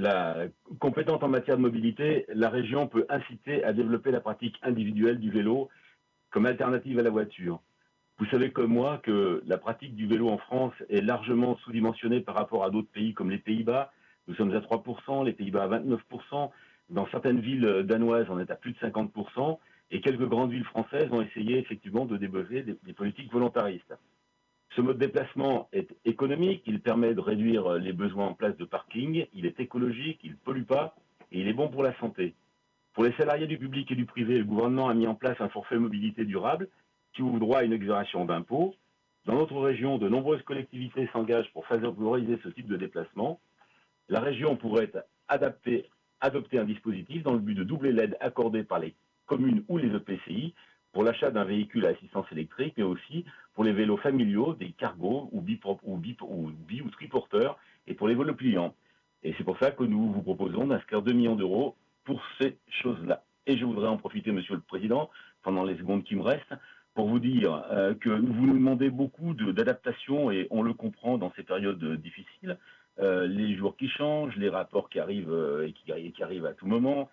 la compétente en matière de mobilité, la région peut inciter à développer la pratique individuelle du vélo comme alternative à la voiture. Vous savez comme moi que la pratique du vélo en France est largement sous-dimensionnée par rapport à d'autres pays comme les Pays-Bas. Nous sommes à 3%, les Pays-Bas à 29%. Dans certaines villes danoises, on est à plus de 50%. Et quelques grandes villes françaises ont essayé effectivement de développer des politiques volontaristes. Ce mode de déplacement est économique, il permet de réduire les besoins en place de parking, il est écologique, il ne pollue pas et il est bon pour la santé. Pour les salariés du public et du privé, le gouvernement a mis en place un forfait mobilité durable qui ouvre droit à une exonération d'impôts. Dans notre région, de nombreuses collectivités s'engagent pour favoriser ce type de déplacement. La région pourrait adopter un dispositif dans le but de doubler l'aide accordée par les communes ou les EPCI pour l'achat d'un véhicule à assistance électrique, mais aussi pour les vélos familiaux, des cargos ou ou triporteurs, et pour les vélos pliants. Et c'est pour ça que nous vous proposons d'inscrire 2 millions d'euros pour ces choses-là. Et je voudrais en profiter, Monsieur le Président, pendant les secondes qui me restent, pour vous dire que vous nous demandez beaucoup d'adaptation, et on le comprend dans ces périodes difficiles. Les jours qui changent, les rapports qui arrivent et qui arrivent à tout moment,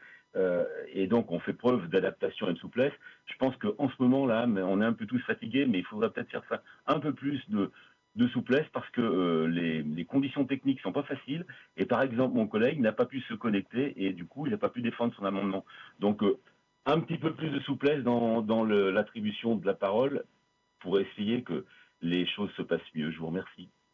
et donc on fait preuve d'adaptation et de souplesse. Je pense qu'en ce moment-là, on est un peu tous fatigués, mais il faudra peut-être faire ça un peu plus de souplesse parce que les conditions techniques sont pas faciles. Et par exemple, mon collègue n'a pas pu se connecter et du coup, il n'a pas pu défendre son amendement. Donc, un petit peu plus de souplesse dans l'attribution de la parole pour essayer que les choses se passent mieux. Je vous remercie.